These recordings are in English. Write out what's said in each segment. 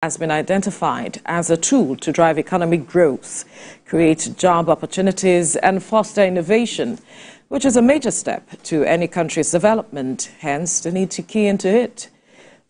has been identified as a tool to drive economic growth, create job opportunities, and foster innovation, which is a major step to any country's development, hence the need to key into it.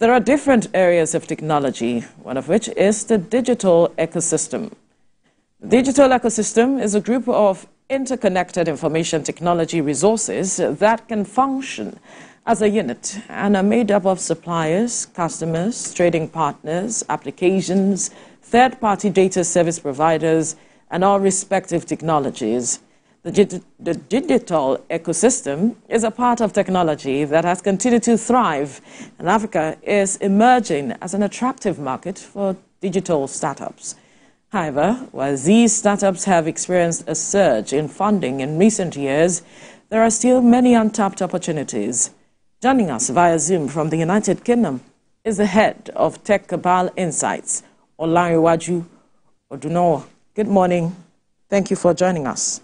There are different areas of technology, one of which is the digital ecosystem. The digital ecosystem is a group of interconnected information technology resources that can function as a unit and are made up of suppliers, customers, trading partners, applications, third-party data service providers, and all respective technologies. The digital ecosystem is a part of technology that has continued to thrive, and Africa is emerging as an attractive market for digital startups. However, while these startups have experienced a surge in funding in recent years, there are still many untapped opportunities. Joining us via Zoom from the United Kingdom is the head of Tech Cabal Insights, Olanrewaju Odunowo. Good morning. Thank you for joining us.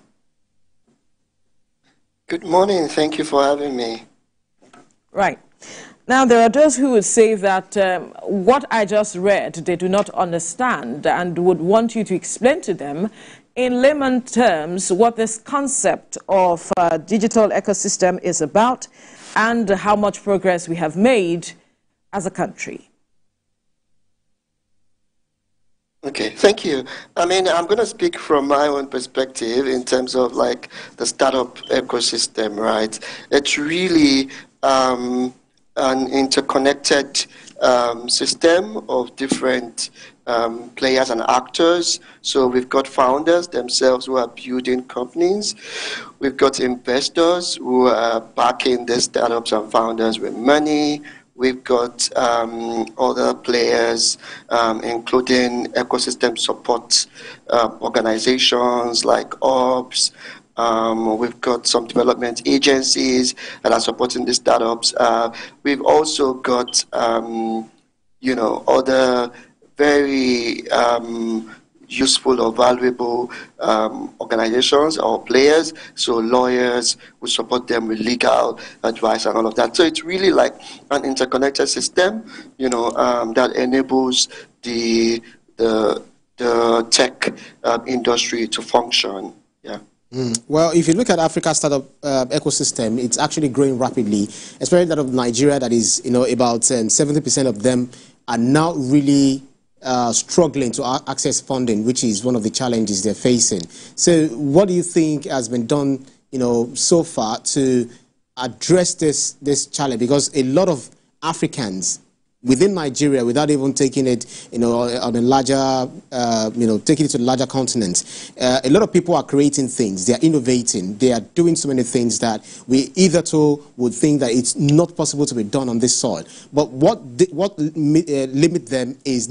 Good morning. Thank you for having me. Right. Now, there are those who would say that what I just read, they do not understand and would want you to explain to them in layman terms what this concept of digital ecosystem is about and how much progress we have made as a country. Okay, thank you. I mean, I'm going to speak from my own perspective in terms of like the startup ecosystem, right? It's really an interconnected system of different players and actors. So we've got founders themselves who are building companies. We've got investors who are backing the startups and founders with money. We've got other players, including ecosystem support organizations like OPS. We've got some development agencies that are supporting the startups. We've also got, other very useful or valuable organizations or players, so lawyers who support them with legal advice and all of that. So it's really like an interconnected system, that enables the tech industry to function. Yeah. Well, if you look at Africa's startup ecosystem, it's actually growing rapidly, especially that of Nigeria. That is, about 70% of them are now really struggling to access funding, which is one of the challenges they're facing. So what do you think has been done, so far to address this challenge? Because a lot of Africans within Nigeria, without even taking it, on a larger, taking it to the larger continent, a lot of people are creating things. They are innovating. They are doing so many things that we either would think that it's not possible to be done on this soil. But what limit them is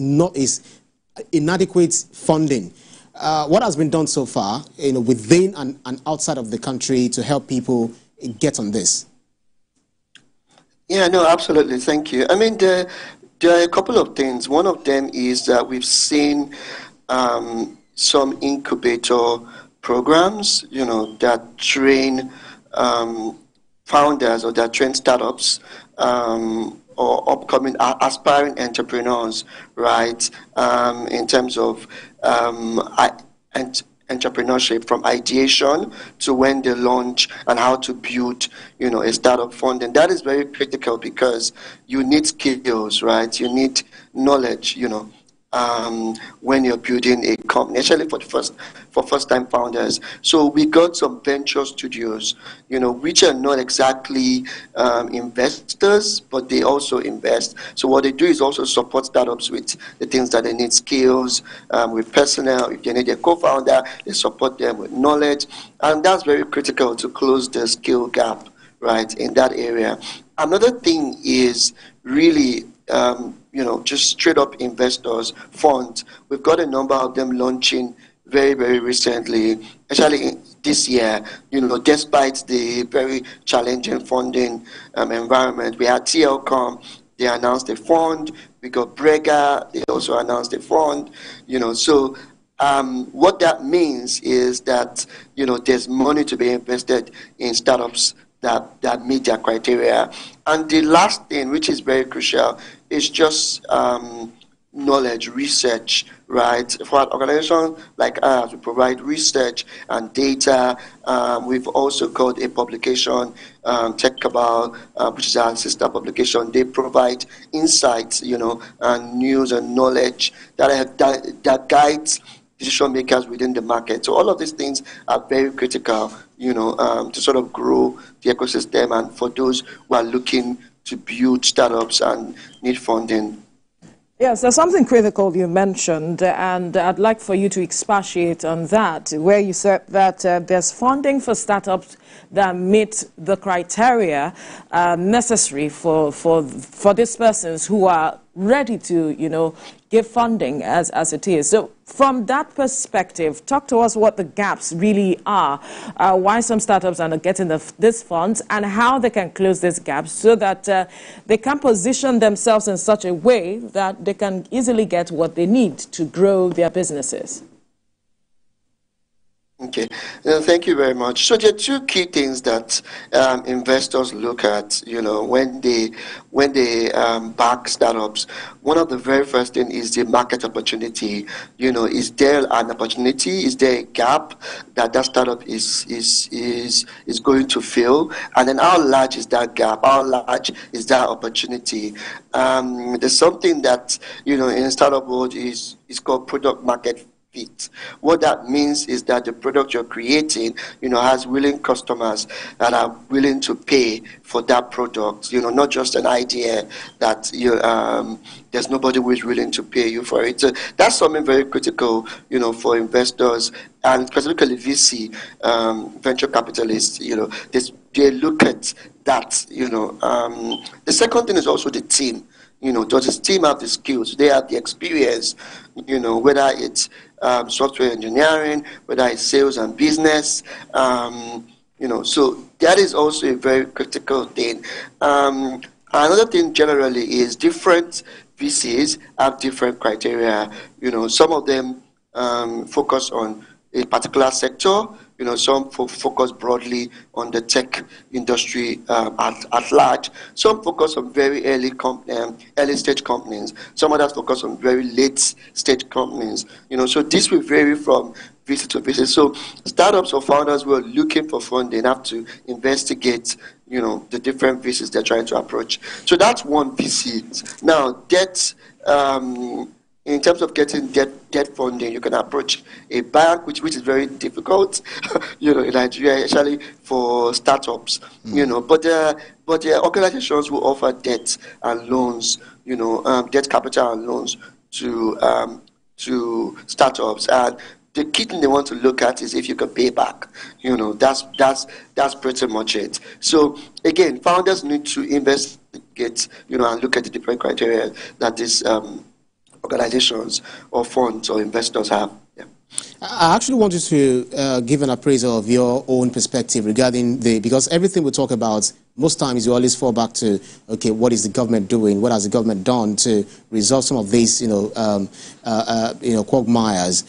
inadequate funding. What has been done so far, within and outside of the country to help people get on this? Yeah, no, absolutely. Thank you. I mean, there are a couple of things. One of them is that we've seen some incubator programs, that train founders or that train startups or upcoming aspiring entrepreneurs, right, in terms of entrepreneurship from ideation to when they launch and how to build, a startup fund. And that is very critical because you need skills, right? You need knowledge, when you're building a company, especially for first-time founders. So we got some venture studios, which are not exactly investors, but they also invest. So what they do is also support startups with the things that they need, skills, with personnel. If they need a co-founder, they support them with knowledge. And that's very critical to close the skill gap, right, in that area. Another thing is really just straight up investors, funds. We've got a number of them launching very, very recently, especially this year, despite the very challenging funding environment. We had TLCom, they announced a fund. We got Brega, they also announced a fund, So what that means is that, there's money to be invested in startups that meet their criteria. And the last thing, which is very crucial, is just knowledge, research, right? For an organization like ours, we provide research and data. We've also got a publication, Tech Cabal, which is our sister publication. They provide insights, and news and knowledge that guides decision makers within the market. So all of these things are very critical, to sort of grow the ecosystem and for those who are looking to build startups and need funding. Yes, there's something critical you mentioned, and I'd like for you to expatiate on that, where you said that there's funding for startups that meet the criteria necessary for these persons who are ready to, give funding as it is. So from that perspective, talk to us what the gaps really are, why some startups are not getting these funds, and how they can close these gaps so that they can position themselves in such a way that they can easily get what they need to grow their businesses. Okay, thank you very much. So there are two key things that investors look at, when they back startups. One of the very first thing is the market opportunity. Is there an opportunity? Is there a gap that startup is going to fill? And then how large is that gap? How large is that opportunity? There's something that in startup world is called product market. What that means is that the product you're creating, has willing customers that are willing to pay for that product. Not just an idea that there's nobody who is willing to pay you for it. So that's something very critical, for investors and specifically VC, venture capitalists. They look at that. The second thing is also the team. Does this team have the skills? They have the experience, whether it's software engineering, whether it's sales and business, so that is also a very critical thing. Another thing generally is different VCs have different criteria. Some of them focus on a particular sector. Some focus broadly on the tech industry at large. Some focus on very early stage companies. Some others focus on very late stage companies. So this will vary from VC to VC. So startups or founders who are looking for funding have to investigate, the different VCs they're trying to approach. So that's one VC. Now, debt. In terms of getting debt funding, you can approach a bank, which is very difficult, in Nigeria, especially for startups, But there are organizations who offer debt and loans, debt capital and loans to startups. And the key thing they want to look at is if you can pay back. That's pretty much it. So again, founders need to investigate, and look at the different criteria that this organizations or funds or investors have. Yeah. I actually want you to give an appraisal of your own perspective regarding because everything we talk about, most times you always fall back to, okay, what is the government doing? What has the government done to resolve some of these, quagmires?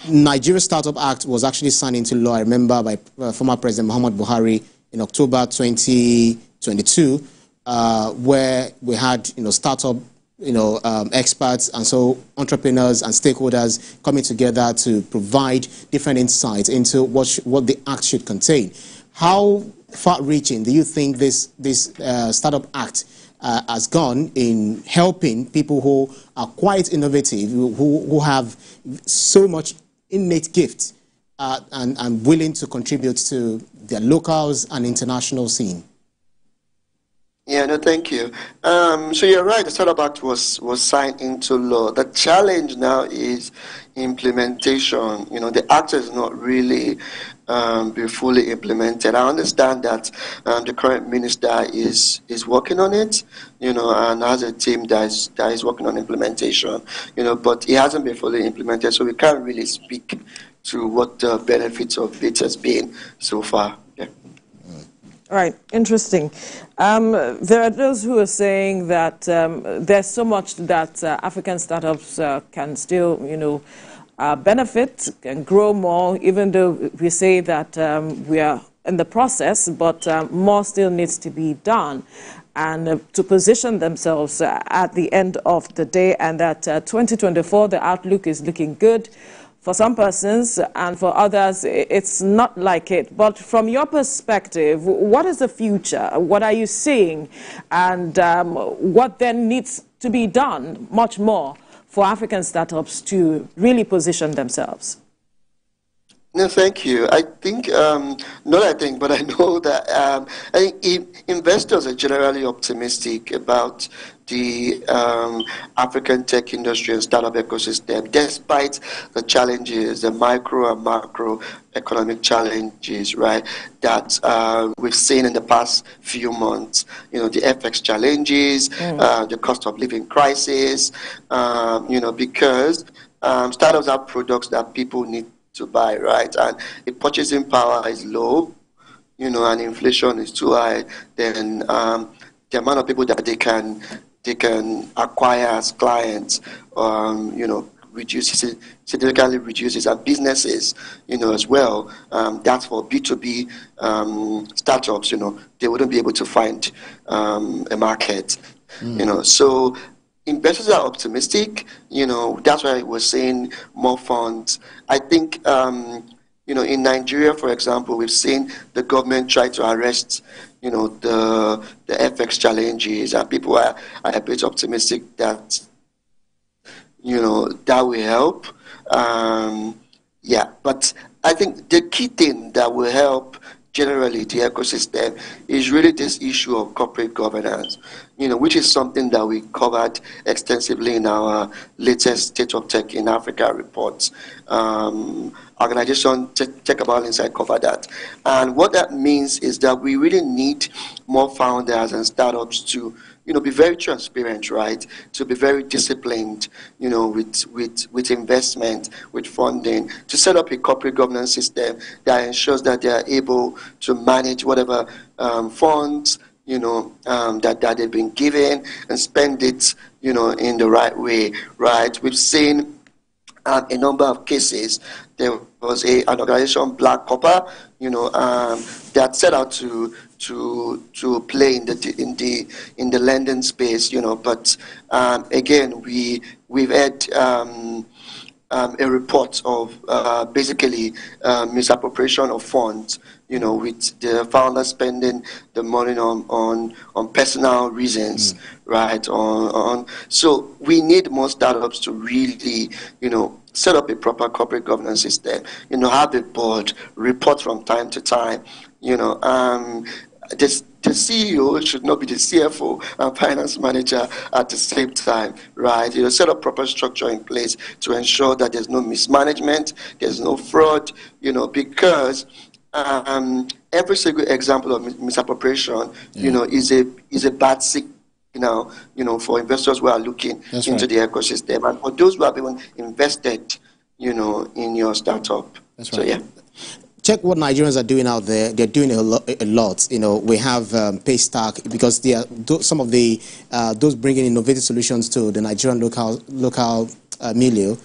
Nigerian Startup Act was actually signed into law, I remember, by former President Muhammad Buhari in October 2022, where we had, startup experts and so entrepreneurs and stakeholders coming together to provide different insights into what the act should contain. How far-reaching do you think this Startup Act has gone in helping people who are quite innovative, who have so much innate gift and willing to contribute to their locals and international scene? Yeah, no, thank you. So you're right, the Startup Act was signed into law. The challenge now is implementation. The act is not really be fully implemented. I understand that the current minister is working on it, and has a team that is working on implementation, but it hasn't been fully implemented, so we can't really speak to what the benefits of it has been so far. Yeah. Right, interesting. There are those who are saying that there's so much that African startups can still, benefit and grow more, even though we say that we are in the process, but more still needs to be done, and to position themselves at the end of the day, and that 2024, the outlook is looking good. For some persons, and for others, it's not like it. But from your perspective, what is the future? What are you seeing? And what then needs to be done much more for African startups to really position themselves? No, thank you. I think, not I think, but I know that I think investors are generally optimistic about the African tech industry and startup ecosystem, despite the challenges, the micro and macro economic challenges, right, that we've seen in the past few months. You know, the FX challenges, the cost of living crisis, you know, because startups have products that people need to buy, right? And if purchasing power is low, you know, and inflation is too high, then the amount of people that they can acquire as clients, you know, significantly reduces, and businesses, you know, as well. That's for B2B startups, you know, they wouldn't be able to find a market, you know. So investors are optimistic, you know, that's why we're seeing more funds. I think, you know, in Nigeria, for example, we've seen the government try to arrest, you know, the FX challenges, and people are a bit optimistic that, you know, that will help. Yeah, but I think the key thing that will help generally the ecosystem is really this issue of corporate governance, you know, which is something that we covered extensively in our latest State of Tech in Africa reports. Organization Tech About Insight covered that. And what that means is that we really need more founders and startups to, you know, be very transparent, right? To be very disciplined, you know, with investment, with funding, to set up a corporate governance system that ensures that they are able to manage whatever funds, you know, that they've been given, and spend it, you know, in the right way, right? We've seen a number of cases. There was an organization, Black Copper, you know, that set out to play in the lending space, you know. But again, we've had a report of basically misappropriation of funds, you know, with the founder spending the money on personal reasons, right? So we need more startups to really, you know, set up a proper corporate governance system, you know, have a board, report from time to time, you know. The CEO should not be the CFO and finance manager at the same time, right? You know, set up proper structure in place to ensure that there's no mismanagement, there's no fraud, you know, because every single example of misappropriation, you know, is a bad signal, you know, for investors who are looking into the ecosystem, and for those who have even invested, you know, in your startup. That's right. So, yeah. Check what Nigerians are doing out there. They're doing a lot. You know, we have Paystack, because they are some of the those bringing innovative solutions to the Nigerian local milieu.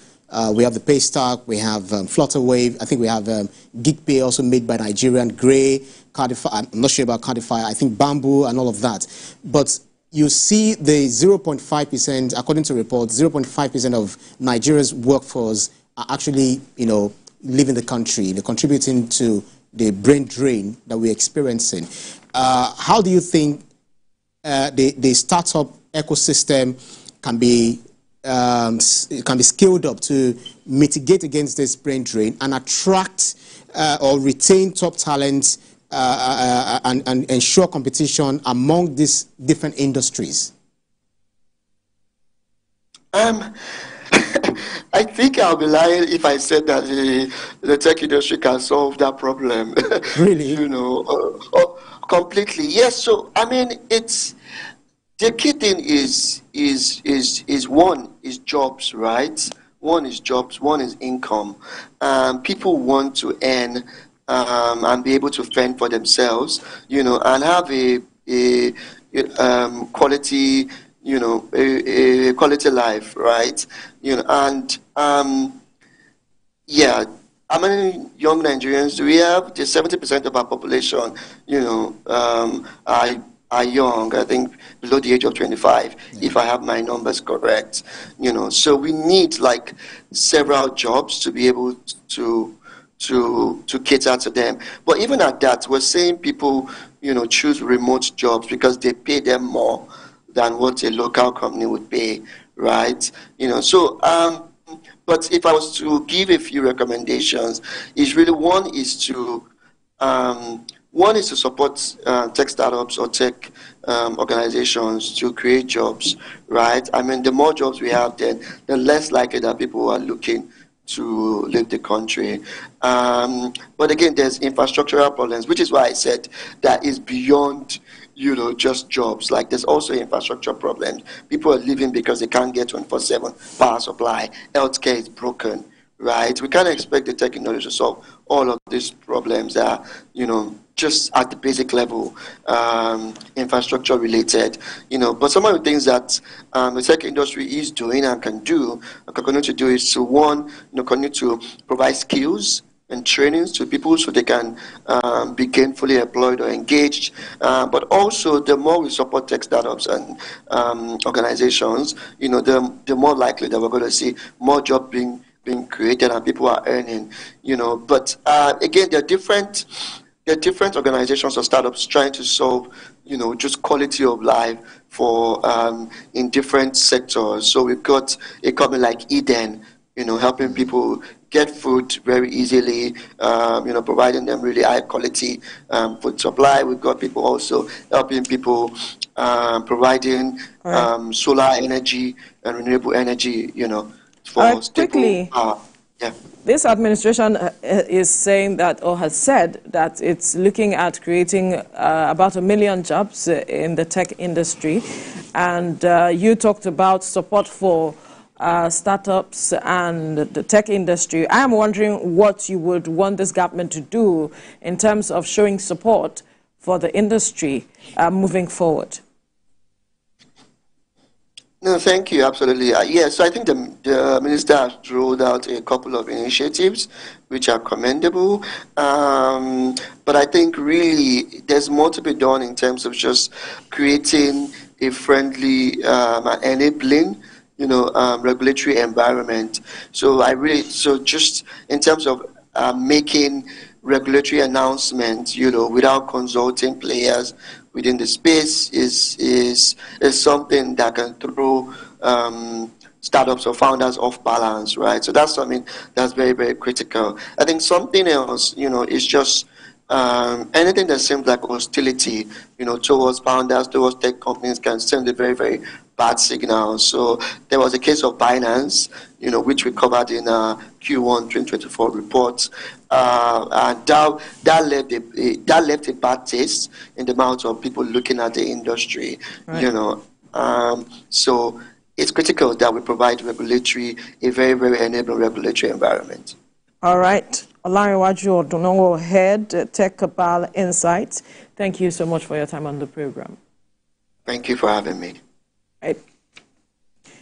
We have the Paystack. We have Flutterwave. I think we have GigPay, also made by Nigerian. Gray, Cardify. I'm not sure about Cardify. I think Bamboo and all of that. But you see the 0.5%, according to reports, 0.5% of Nigeria's workforce are actually, you know, leaving the country. They're contributing to the brain drain that we're experiencing. How do you think the startup ecosystem can be scaled up to mitigate against this brain drain and attract or retain top talent and ensure competition among these different industries? I think I'll be lying if I said that the tech industry can solve that problem. Really? You know, completely. Yes. So I mean, it's the key thing is one is jobs, right? One is jobs. One is income. People want to earn and be able to fend for themselves, you know, and have a quality, you know, a quality life, right? You know, and yeah, how many young Nigerians do we have? Just 70% of our population, are young. I think below the age of 25, if I have my numbers correct. So we need like several jobs to be able to cater to them. But even at that, we're seeing people, choose remote jobs because they pay them more than what a local company would pay, right? But if I was to give a few recommendations, is really one is to support tech startups or tech organizations to create jobs, right? I mean, the more jobs we have, then the less likely that people are looking to leave the country. But again, there's infrastructural problems, which is why I said that is beyond just jobs. Like there's also infrastructure problems. People are leaving because they can't get 24/7 power supply. Healthcare is broken, right? We can't expect the tech industry to solve all of these problems that just at the basic level, infrastructure related, But some of the things that the tech industry is doing and can continue to do is to continue to provide skills and trainings to people so they can be gainfully employed or engaged. But also, the more we support tech startups and organizations, the more likely that we're going to see more jobs being created and people are earning. But again, there are different organizations or startups trying to solve, just quality of life for in different sectors. So we've got a company like Eden, helping people get food very easily, providing them really high quality food supply. We've got people also helping people providing solar energy and renewable energy, for stable power. Yeah. This administration is saying that, or has said that it's looking at creating about 1 million jobs in the tech industry. And you talked about support for startups and the tech industry. I'm wondering what you would want this government to do in terms of showing support for the industry moving forward. No, thank you. Absolutely. So I think the minister has rolled out a couple of initiatives which are commendable. But I think really there's more to be done in terms of just creating a friendly, enabling, regulatory environment. So just in terms of making regulatory announcements, without consulting players within the space is something that can throw startups or founders off balance, right? So that's something that's very, very critical. I think something else, is just anything that seems like hostility, towards founders, towards tech companies can send a very, very bad signal. So there was a case of Binance, which we covered in Q1 2024 report, and that left a bad taste in the mouth of people looking at the industry. Right. So it's critical that we provide a very, very enabling regulatory environment. All right. Olariwaju Odunowo, Head, Tech Cabal Insights. Thank you so much for your time on the program. Thank you for having me. Right.